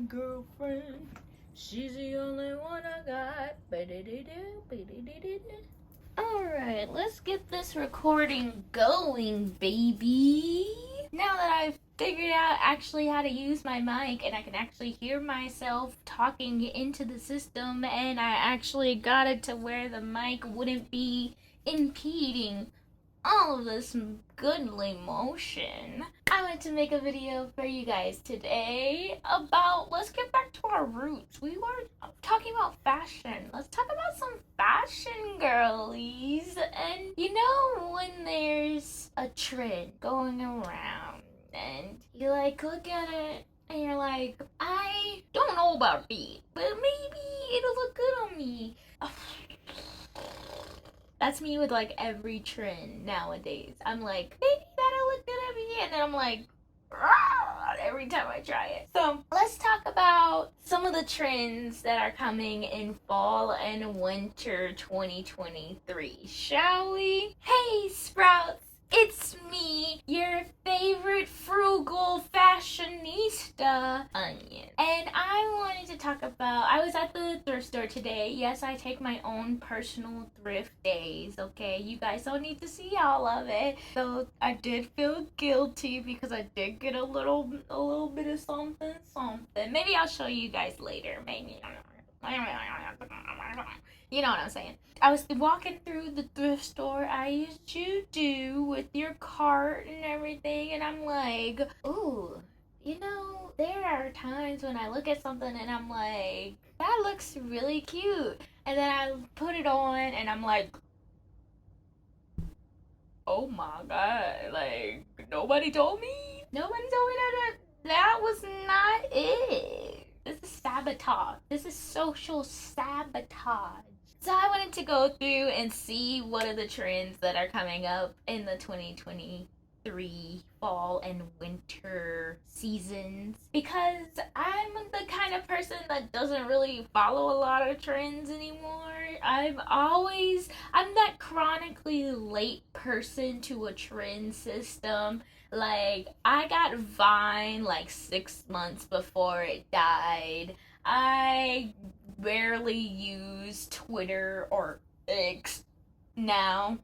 girlfriend. She's the only one I got. Alright, let's get this recording going, baby. Now that I've figured out actually how to use my mic and I can actually hear myself talking into the system, and I actually got it to where the mic wouldn't be impeding all of this goodly motion, I wanted to make a video for you guys today about, let's get back to our roots. We were talking about fashion. Let's talk about some fashion girlies. And you know when there's a trend going around and you like look at it and you're like, I don't know about it, but maybe it'll look good on me. That's me with like every trend nowadays. I'm like, maybe that'll look good at me, and then I'm like, every time I try it. So let's talk about some of the trends that are coming in fall and winter 2023, shall we? Hey Sprouts, it's me, your favorite frugal fashionista, Onion. And I wanted to talk about, I was at the thrift store today. Yes, I take my own personal thrift days, okay? You guys don't need to see all of it. So I did feel guilty because I did get a little bit of something. Maybe I'll show you guys later. Maybe. You know what I'm saying. I was walking through the thrift store as you do with your cart and everything, and I'm like, ooh, you know, there are times when I look at something and I'm like, that looks really cute. And then I put it on and I'm like, oh my god, like, nobody told me that was not it. This is sabotage. This is social sabotage. So I wanted to go through and see what are the trends that are coming up in the 2023 fall and winter seasons, because I'm the kind of person that doesn't really follow a lot of trends anymore. I'm that chronically late person to a trend system. Like, I got Vine like 6 months before it died. I barely use Twitter or X now.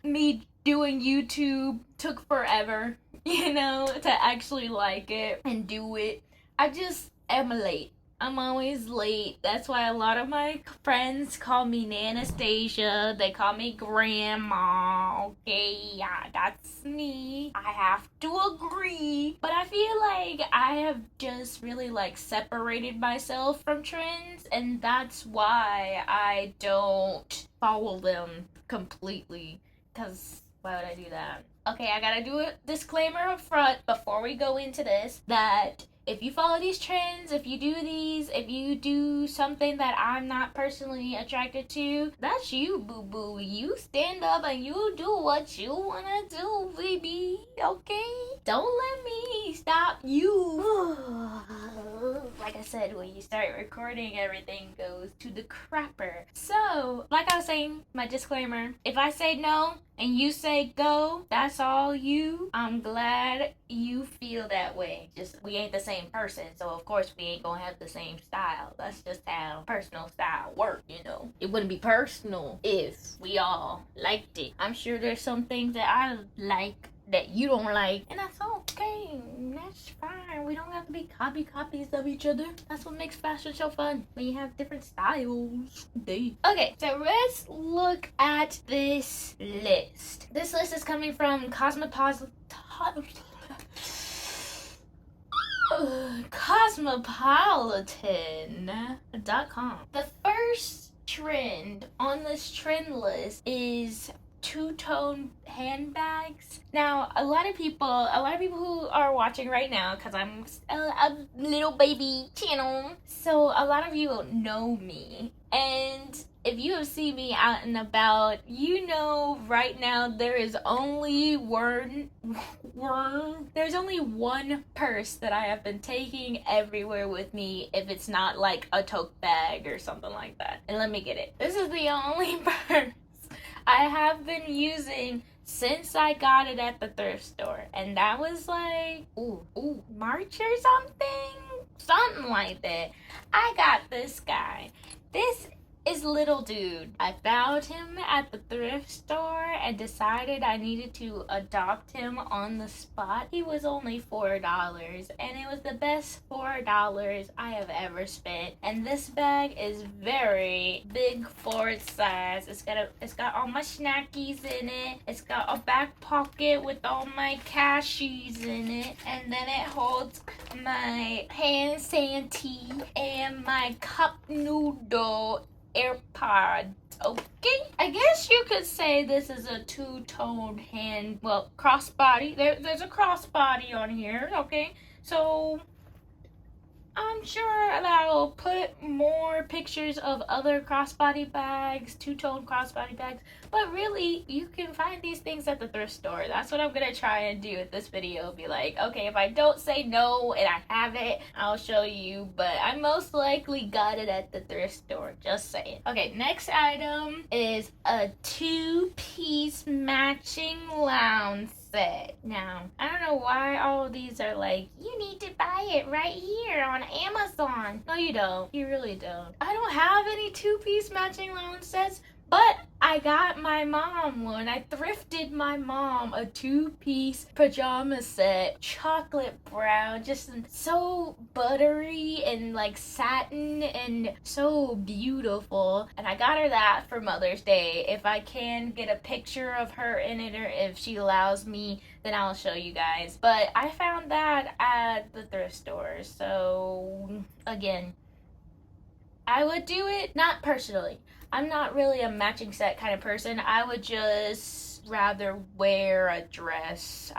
Me doing YouTube took forever, you know, to actually like it and do it. I just am late. I'm always late. That's why a lot of my friends call me Nanastasia. They call me Grandma. Okay, yeah, that's me. I have to agree. But I feel like I have just really like separated myself from trends, and that's why I don't follow them completely. Because why would I do that? Okay, I gotta do a disclaimer up front before we go into this, that if you follow these trends, if you do something that I'm not personally attracted to, that's you, boo-boo. You stand up and you do what you wanna do, baby, okay? Don't let me stop you. Like I said, when you start recording, everything goes to the crapper. So, like I was saying, my disclaimer, if I say no and you say go, that's all you. I'm glad you feel that way. Just, we ain't the same person, so of course we ain't gonna have the same style. That's just how personal style work, you know. It wouldn't be personal if we all liked it. I'm sure there's some things that I like that you don't like, and that's okay. That's fine. We don't have to be copies of each other. That's what makes fashion so fun, when you have different styles. Okay, so let's look at this list. This list is coming from Cosmopolitan.com. The first trend on this trend list is two-tone handbags. Now, a lot of people who are watching right now, because I'm a little baby channel, so a lot of you know me, and if you have seen me out and about, you know right now there's only one purse that I have been taking everywhere with me, if it's not like a tote bag or something like that. And let me get it. This is the only purse I have been using since I got it at the thrift store, and that was like March or something. something like that. I got this guy. This is little dude. I found him at the thrift store and decided I needed to adopt him on the spot. He was only $4 and it was the best $4 I have ever spent. And this bag is very big for its size. It's got all my snackies in it. It's got a back pocket with all my cashews in it, and then it holds my hand sanitizer and my cup noodle AirPods. Okay, I guess you could say this is a two-toned hand, well, crossbody. There's a crossbody on here, okay? So I'm sure that I'll put more pictures of other crossbody bags, two-tone crossbody bags, but really, you can find these things at the thrift store. That's what I'm gonna try and do with this video. Be like, okay, if I don't say no and I have it, I'll show you, but I most likely got it at the thrift store, just saying. Okay, next item is a two-piece matching lounge set. Now, I don't know why all of these are like, you need to buy it right here on Amazon. No, you don't. You really don't. I don't have any two-piece matching lounge sets, but I got my mom one. I thrifted my mom a two-piece pajama set, chocolate brown, just so buttery and like satin and so beautiful. And I got her that for Mother's Day. If I can get a picture of her in it, or if she allows me, then I'll show you guys. But I found that at the thrift store. So again, I would do it, not personally. I'm not really a matching set kind of person. I would just rather wear a dress.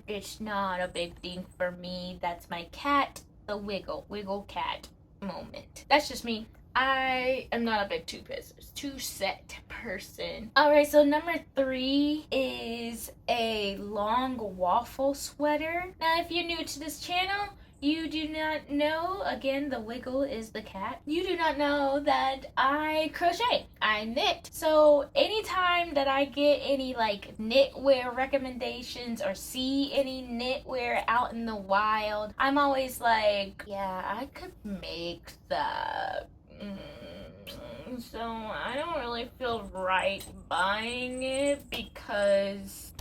It's not a big thing for me. That's my cat, the wiggle cat moment. That's just me. I am not a big two set person. Alright, so number 3 is a long waffle sweater. Now, if you're new to this channel, you do not know, again, the wiggle is the cat. You do not know that I crochet. I knit. So anytime that I get any like knitwear recommendations or see any knitwear out in the wild, I'm always like, yeah, I could make that. So I don't really feel right buying it because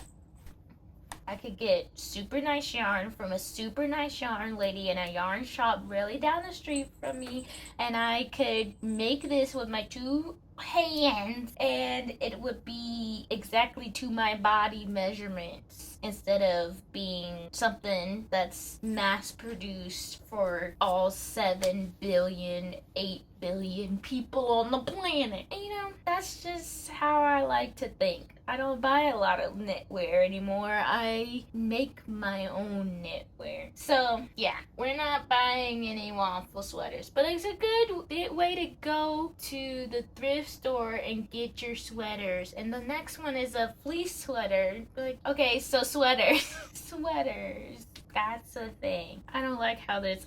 I could get super nice yarn from a super nice yarn lady in a yarn shop really down the street from me, and I could make this with my 2 hands and it would be exactly to my body measurements instead of being something that's mass produced for all 7 billion, 8 billion people on the planet. And, you know, that's just how I like to think. I don't buy a lot of knitwear anymore. I make my own knitwear. So, yeah, we're not buying any waffle sweaters, but it's a good way to go to the thrift store and get your sweaters. And the next one is a fleece sweater. Like, okay, so sweaters. Sweaters. That's a thing. I don't like how it's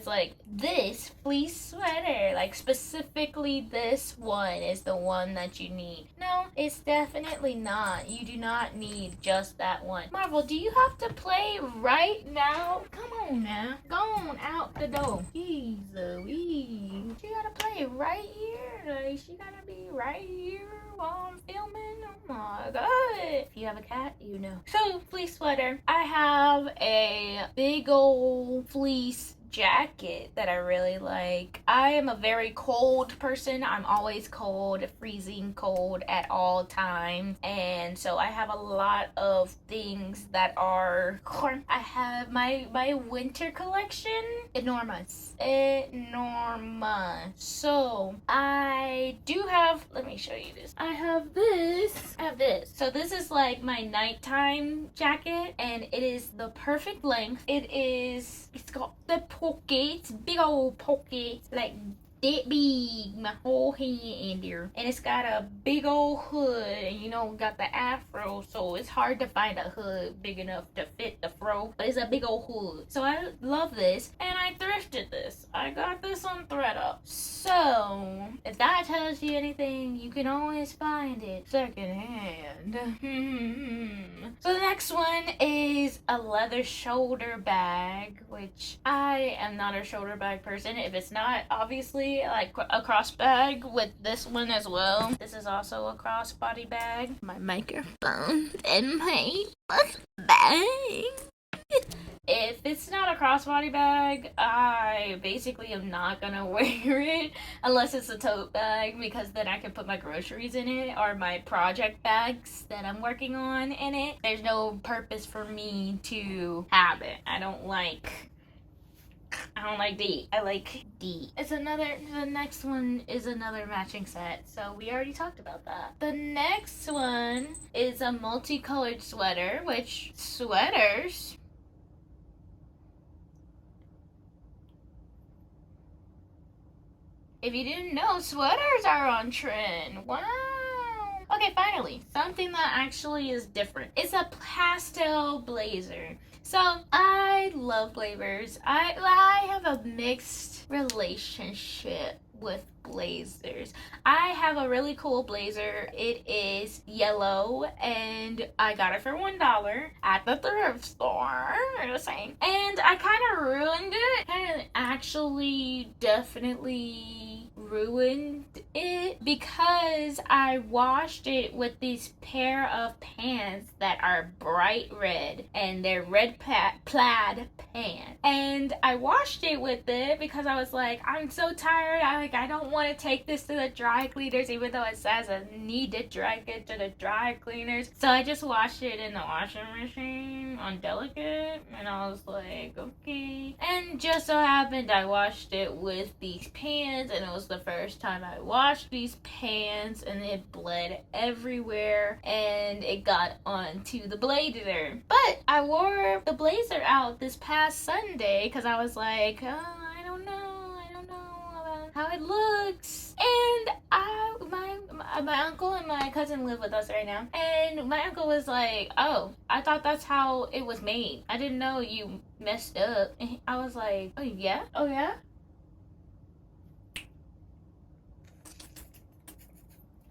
like this fleece sweater, like specifically this one is the one that you need. No, it's definitely not. You do not need just that one. Marvel, do you have to play right now? Come on now. Go on out the door. Jeez Louise. She gotta play right here. Like, she gotta be right here while I'm filming. Oh my god. If you have a cat, you know. So, fleece sweater. I have a big old fleece jacket that I really like. I am a very cold person. I'm always cold, freezing cold at all times, and so I have a lot of things that are I have my winter collection, enormous. So I do have, let me show you this. I have this. So this is like my nighttime jacket, and it is the perfect length. It's got the pockets, big old pockets, like that big, my whole hand in there. And it's got a big old hood, and you know, got the afro, so it's hard to find a hood big enough to fit the fro, but it's a big old hood. So I love this, and I thrifted this. I got this on ThredUp. So So, if that tells you anything, you can always find it secondhand. So the next one is a leather shoulder bag, which I am not a shoulder bag person. If it's not, obviously, like a cross bag with this one as well. This is also a crossbody bag. My microphone and my bag. If it's not a crossbody bag, I basically am not gonna wear it unless it's a tote bag, because then I can put my groceries in it or my project bags that I'm working on in it. There's no purpose for me to have it. I don't like D. I like D. The next one is another matching set. So we already talked about that. The next one is a multicolored sweater, which sweaters, if you didn't know, sweaters are on trend. Wow. Okay, finally, something that actually is different. It's a pastel blazer. So I love blazers. I have a mixed relationship with blazers. I have a really cool blazer. It is yellow and I got it for $1 at the thrift store. Just saying. And I kind of ruined it. Kind of actually definitely ruined it because I washed it with these pair of pants that are bright red, and they're red plaid pants. And I washed it with it because I was like, I'm so tired. I don't want to take this to the dry cleaners, even though it says I need to drag it to the dry cleaners. So I just washed it in the washing machine on delicate, and I was like, okay. And just so happened I washed it with these pants, and it was the first time I washed these pants, and it bled everywhere and it got onto the blazer. But I wore the blazer out this past Sunday because I was like, oh, I don't know about how it looks. And my uncle and my cousin live with us right now, and my uncle was like, oh, I thought that's how it was made. I didn't know you messed up. And I was like, oh yeah?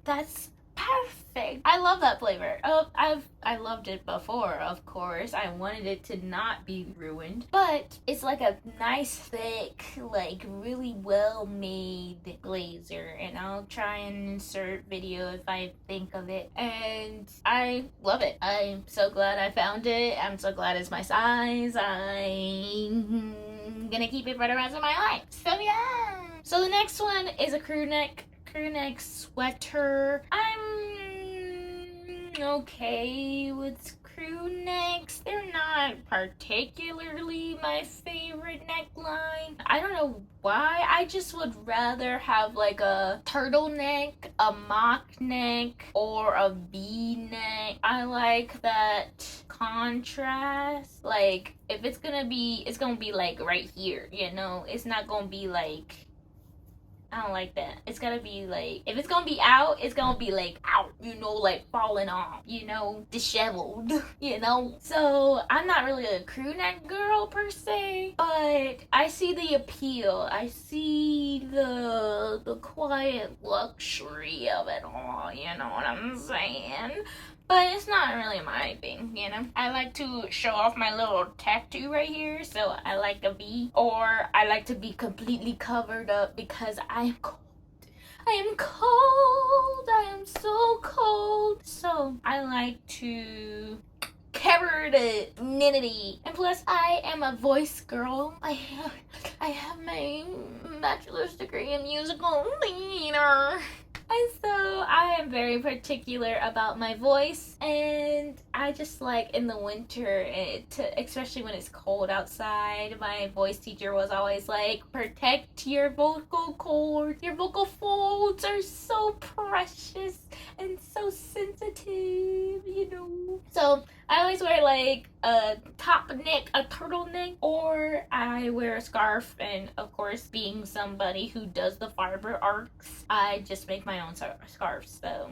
That's perfect. I love that flavor. I loved it before, of course. I wanted it to not be ruined, but it's like a nice thick, like really well made blazer, and I'll try and insert video if I think of it. And I love it. I'm so glad I found it. I'm so glad it's my size. I'm gonna keep it for the rest of my life. So yeah. So the next one is a crew neck sweater. I'm okay with crew necks. They're not particularly my favorite neckline. I don't know why. I just would rather have like a turtleneck, a mock neck, or a V-neck. I like that contrast. Like, if it's gonna be like right here, you know? It's not gonna be like, I don't like that. It's gotta be like, if it's gonna be out, it's gonna be like out, you know, like falling off, you know, disheveled, you know? So I'm not really a crew neck girl per se, but I see the appeal. I see the quiet luxury of it all, you know what I'm saying? But it's not really my thing, you know? I like to show off my little tattoo right here, so I like a V. Or I like to be completely covered up because I am cold. I am cold. I am so cold. So I like to cover the nitty. And plus, I am a voice girl. I have my bachelor's degree in musical theater. And so I am very particular about my voice, and I just like in the winter, especially when it's cold outside, my voice teacher was always like, protect your vocal cords. Your vocal folds are so precious and so sensitive, you know. So I always wear like a top neck, a turtleneck, or I wear a scarf. And of course, being somebody who does the fiber arcs, I just make my own scarves. So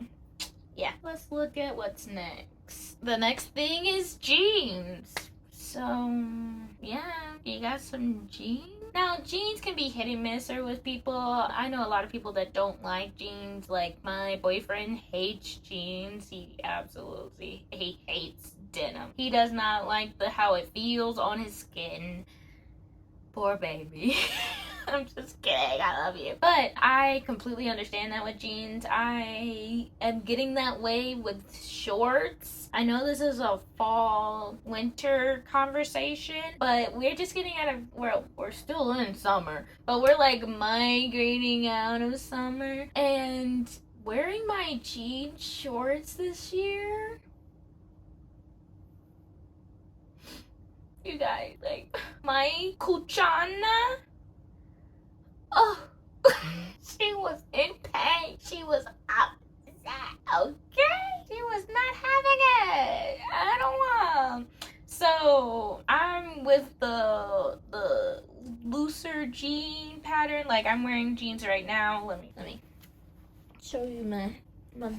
yeah, let's look at what's next. The next thing is jeans. So yeah, you got some jeans. Now, jeans can be hit and miss or with people. I know a lot of people that don't like jeans. Like, my boyfriend hates jeans. He hates denim. He does not like how it feels on his skin. Poor baby. I'm just kidding. I love you. But I completely understand that with jeans. I am getting that way with shorts. I know this is a fall winter conversation, but we're just getting out of, we're still in summer, but we're like migrating out of summer, and wearing my jean shorts this year, you guys, like, my kuchana, oh, she was in pain. She was upset, okay? She was not having it. I don't want. So I'm with the looser jean pattern. Like, I'm wearing jeans right now. Let me show you my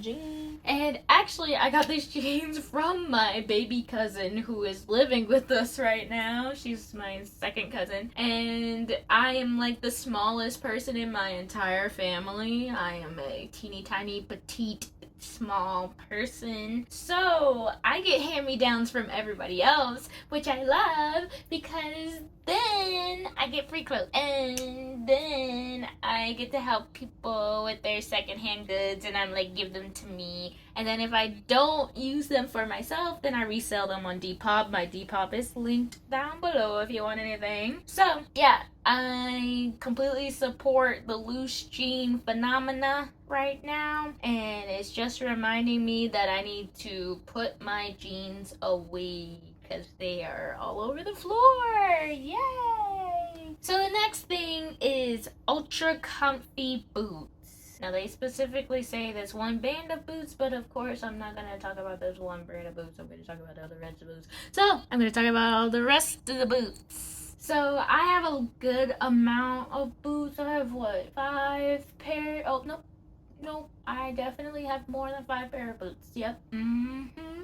jeans. And actually, I got these jeans from my baby cousin who is living with us right now. She's my second cousin. And I am like the smallest person in my entire family. I am a teeny tiny petite small person. So I get hand-me-downs from everybody else, which I love, because then I get free clothes, and then I get to help people with their secondhand goods, and I'm like, give them to me. And then if I don't use them for myself, then I resell them on Depop. My Depop is linked down below if you want anything. So yeah, I completely support the loose jean phenomena right now, and it's just reminding me that I need to put my jeans away because they are all over the floor. Yay! So the next thing is ultra comfy boots. Now, they specifically say there's one band of boots, but of course I'm not going to talk about this one brand of boots. I'm going to talk about all the rest of the boots. So I'm going to talk about all the rest of the boots. So I have a good amount of boots. I have what, 5 pair? Oh, no, I definitely have more than 5 pair of boots. Yep.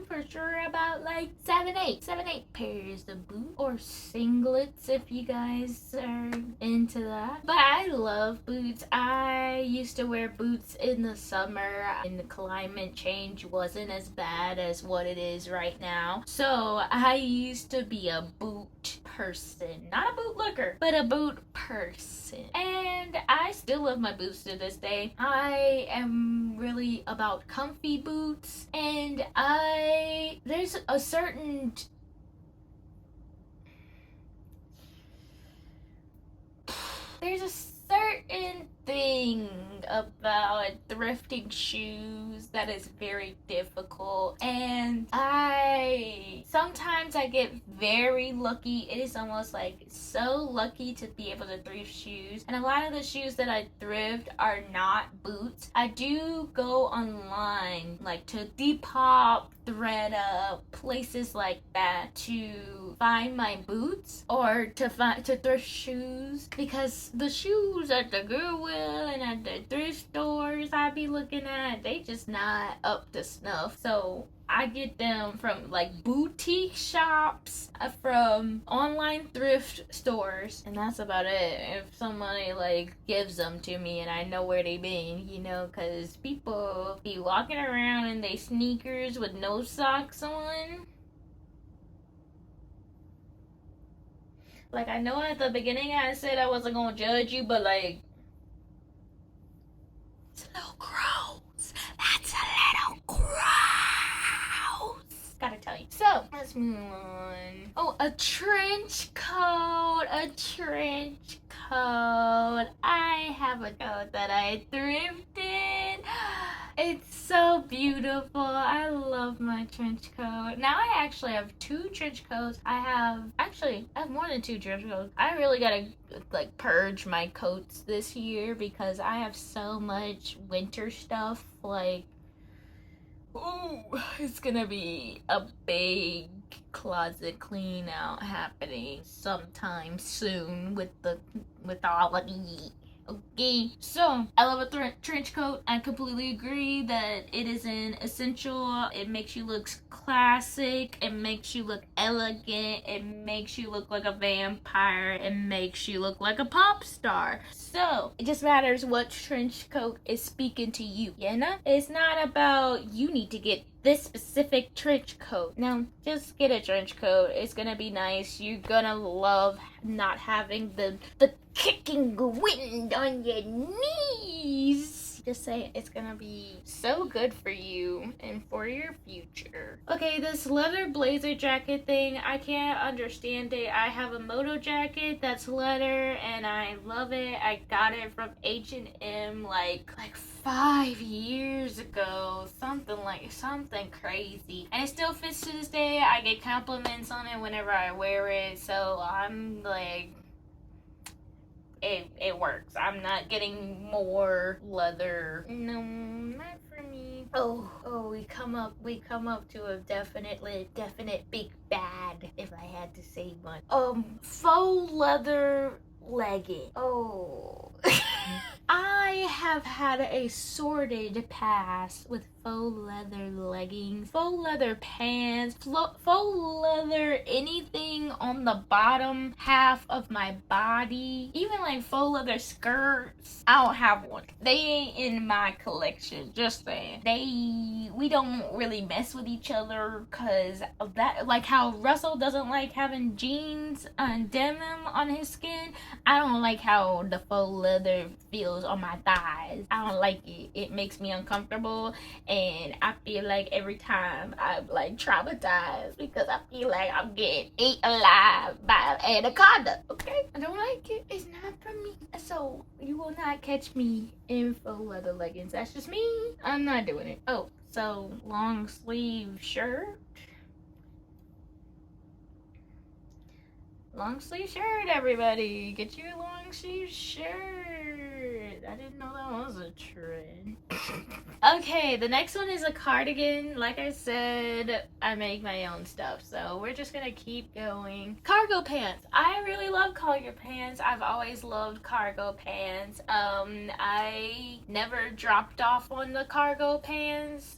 For sure, about like 7, 8 pairs of boots, or singlets if you guys are into that. But I love boots. I used to wear boots in the summer, and the climate change wasn't as bad as what it is right now. So I used to be a boot person, not a bootlicker, but a boot person. And I still love my boots to this day. I am really about comfy boots, and there's a certain thing about thrifting shoes that is very difficult, and sometimes I get very lucky. It is almost like so lucky to be able to thrift shoes, and a lot of the shoes that I thrift are not boots. I do go online, like to Depop, ThredUp, places like that, to find my boots or to thrift shoes, because the shoes at the Goodwill and at the thrift stores I be looking at, they just not up to snuff. So I get them from like boutique shops, from online thrift stores, and that's about it. If somebody like gives them to me and I know where they been, you know, because people be walking around in they sneakers with no socks on. Like, I know at the beginning I said I wasn't gonna judge you, but like, it's a little gross. That's a little gross. Gotta tell you. So, let's move on. Oh, a trench coat. I have a coat that I thrifted. It's so beautiful. I love my trench coat. Now I actually have 2 trench coats. I have more than 2 trench coats. I really gotta like purge my coats this year because I have so much winter stuff. Like, ooh, it's gonna be a big closet clean out happening sometime soon with all of the Okay, so I love a trench coat. I completely agree that it is an essential. It makes you look classic. It makes you look elegant. It makes you look like a vampire. It makes you look like a pop star. So it just matters what trench coat is speaking to you. You know, it's not about you need to get this specific trench coat. No, just get a trench coat. It's gonna be nice. You're gonna love not having the kicking wind on your knees. Just say it's gonna be so good for you and for your future. Okay, this leather blazer jacket thing, I can't understand it. I have a moto jacket that's leather and I love it. I got it from H&M like 5 years ago, something crazy, and it still fits to this day. I get compliments on it whenever I wear it, so I'm like, it works. I'm not getting more leather. No, not for me. Oh, we come up to a definite big bad, if I had to say one. Faux leather legging. Oh. I have had a sordid past with faux leather leggings, faux leather pants, faux leather anything on the bottom half of my body, even like faux leather skirts. I don't have one. They ain't in my collection, just saying. We don't really mess with each other because of that. Like how Russell doesn't like having jeans and denim on his skin, I don't like how the faux leather feels on my thighs. I don't like it. It makes me uncomfortable, and I feel like every time I'm like traumatized because I feel like I'm getting ate alive by an anaconda. Okay, I don't like it. It's not for me. So you will not catch me in faux leather leggings. That's just me. I'm not doing it. Oh, so long sleeve shirt. Long sleeve shirt, everybody. Get your long sleeve shirt. I didn't know that was a trend. Okay, the next one is a cardigan. Like I said, I make my own stuff, so we're just gonna keep going. Cargo pants. I really love cargo pants. I've always loved cargo pants. I never dropped off on the cargo pants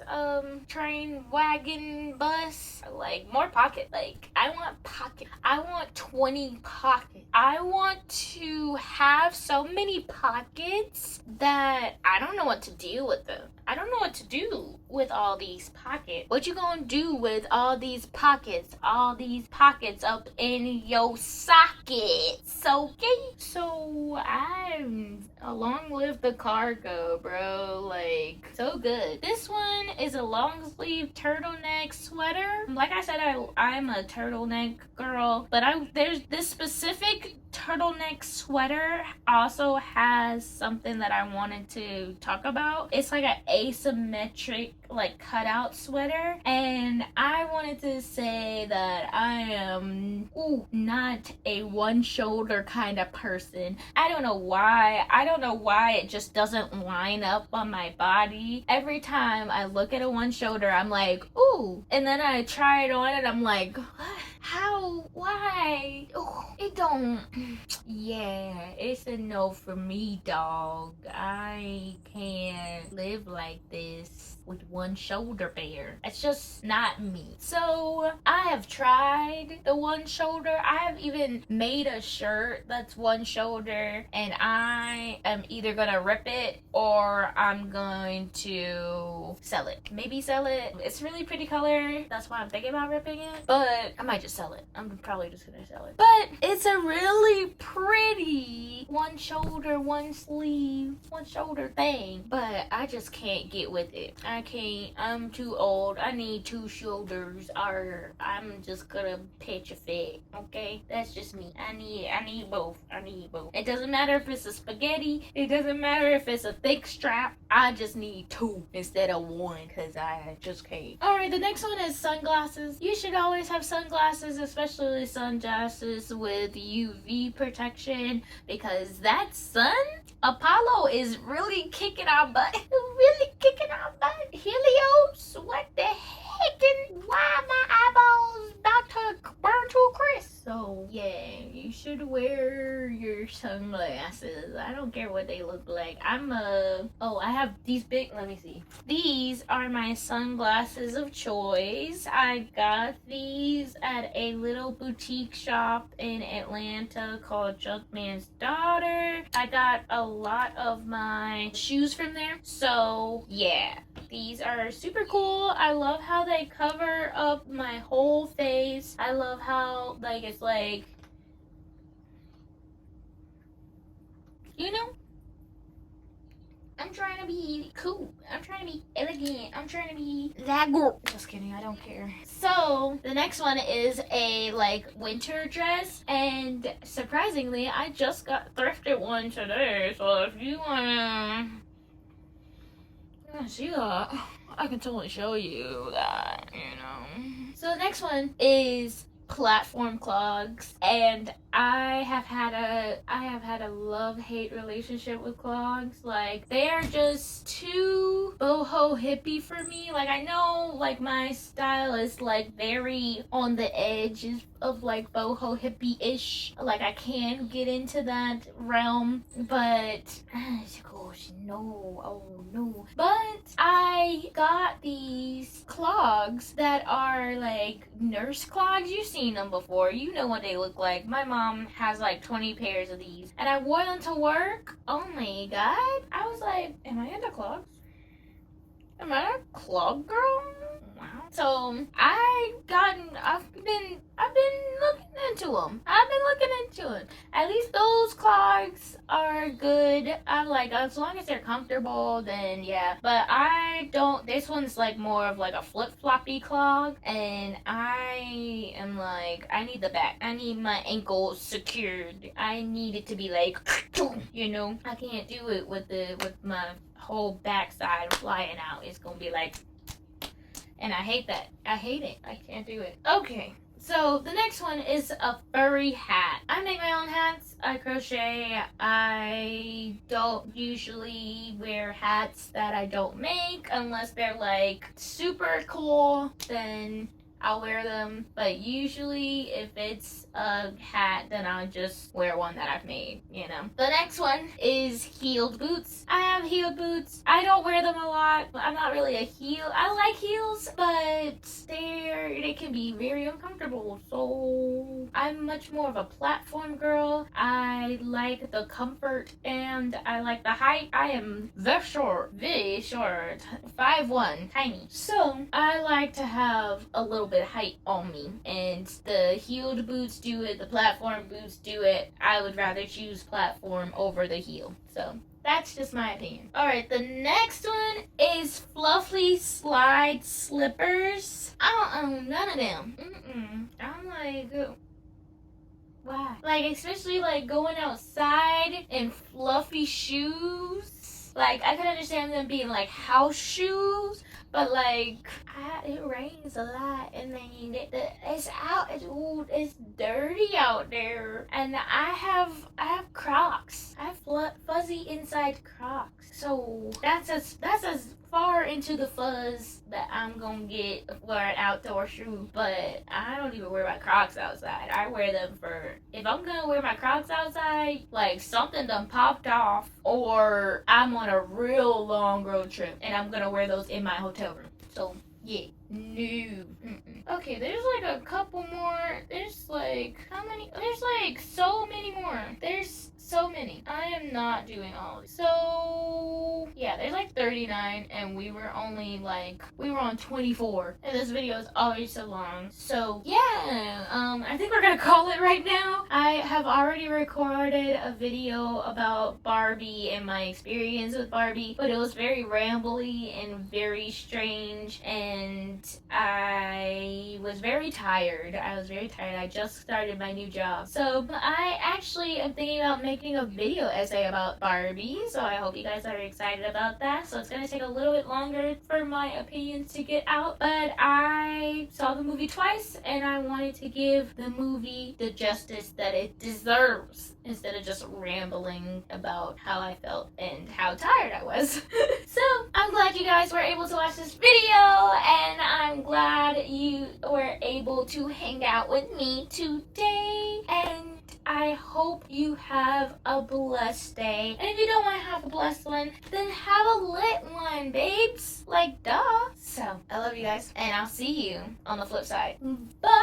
train, wagon, bus. Like, more pocket. Like, I want pocket. I want 20 pockets. I want to have so many pockets that I don't know what to do with them. I don't know what to do with all these pockets. What you gonna do with all these pockets? All these pockets up in your sockets, okay? So I'm long live the cargo, bro. Like, so good. This one is a long sleeve turtleneck sweater. Like I said, I'm a turtleneck girl, but there's this specific turtleneck sweater also has something that I wanted to talk about. It's like an asymmetric like cutout sweater, and I wanted to say that I am not a one shoulder kind of person. I don't know why it just doesn't line up on my body. Every time I look at a one shoulder, I'm like, ooh, and then I try it on and I'm like, what? How? Why? Oh, it don't. Yeah, it's a no for me, dog. I can't live like this with one shoulder bare. It's just not me. So I have tried the one shoulder. I have even made a shirt that's one shoulder, and I am either gonna rip it or I'm going to sell it. Maybe sell it. It's really pretty color. That's why I'm thinking about ripping it, but I might just sell it. I'm probably just gonna sell it. But it's a really pretty one shoulder, one sleeve, one shoulder thing, but I just can't get with it. I can't. I'm too old. I need two shoulders, or I'm just gonna pitch a fit. Okay, that's just me. I need both. I need both. It doesn't matter if it's a spaghetti. It doesn't matter if it's a thick strap. I just need two instead of one, because I just can't. Alright, the next one is sunglasses. You should always have sunglasses, especially sunglasses with UV protection, because that sun, Apollo is really kicking our butt. Really kicking our butt. Helios, what the heck? And why my eyeballs about burn to a crisp. So yeah, you should wear your sunglasses. I don't care what they look like. I have these big, let me see. These are my sunglasses of choice. I got these at a little boutique shop in Atlanta called Junkman's Daughter. I got a lot of my shoes from there. So yeah, these are super cool. I love how they cover up my whole face. I love how like it's like, you know, I'm trying to be cool. I'm trying to be elegant. I'm trying to be that girl. Just kidding, I don't care. So the next one is a like winter dress, and surprisingly I just got thrifted one today. So if you wanna see that, I can totally show you that, you know. So the next one is platform clogs, and I have had a love-hate relationship with clogs. Like, they are just too boho hippie for me. Like, I know like my style is like very on the edges of like boho hippie-ish. Like, I can get into that realm, but gosh, no, oh no. But I got these clogs that are like nurse clogs. You've seen them before. You know what they look like. My mom has like 20 pairs of these, and I wore them to work. Oh my god. I was like, am I into clogs? Am I a clog girl? Wow. So I've been looking into them. At least those clogs are good. I'm like, as long as they're comfortable, then yeah. But I don't, this one's like more of like a flip-floppy clog, and I am like, I need the back. I need my ankles secured. I need it to be like, you know, I can't do it with my whole backside flying out. It's gonna be like, and I hate that. I hate it. I can't do it. Okay, so the next one is a furry hat. I make my own hats. I crochet. I don't usually wear hats that I don't make unless they're like super cool, then I'll wear them. But usually if it's a hat, then I'll just wear one that I've made, you know. The next one is heeled boots. I have heeled boots. I don't wear them a lot. I'm not really a heel. I like heels, but they can be very uncomfortable. So I'm much more of a platform girl. I like the comfort and I like the height. I am very short, 5'1", tiny. So I like to have a little bit of height on me, and the heeled boots do it, the platform boots do it. I would rather choose platform over the heel. So that's just my opinion. Alright, the next one is fluffy slide slippers. I don't own none of them. I'm like, why? Like, especially like going outside in fluffy shoes. Like, I can understand them being like house shoes, but like, it rains a lot, and then it's dirty out there, and I have Crocs. I have fuzzy inside Crocs, so that's as far into the fuzz that I'm gonna get for an outdoor shoe. But I don't even wear my Crocs outside. I wear them for, if I'm gonna wear my Crocs outside, like something done popped off, or I'm on a real long road trip and I'm gonna wear those in my hotel room. So yeah, no. Okay, there's like a couple more. There's like, how many? There's like so many more. There's so many. I am not doing all of these. So yeah, there's like 39, and we were on 24, and this video is already so long. So yeah, I think we're gonna call it right now. I have already recorded a video about Barbie and my experience with Barbie, but it was very rambly and very strange, and I was very tired. I just started my new job. So I actually am thinking about making a video essay about Barbie, so I hope you guys are excited about about that, so it's gonna take a little bit longer for my opinions to get out. But I saw the movie twice, and I wanted to give the movie the justice that it deserves, instead of just rambling about how I felt and how tired I was. So I'm glad you guys were able to watch this video, and I'm glad you were able to hang out with me today, and I hope you have a blessed day. And if you don't want to have a blessed one, then have a lit one, babes. Like, duh. So, I love you guys, and I'll see you on the flip side. Bye!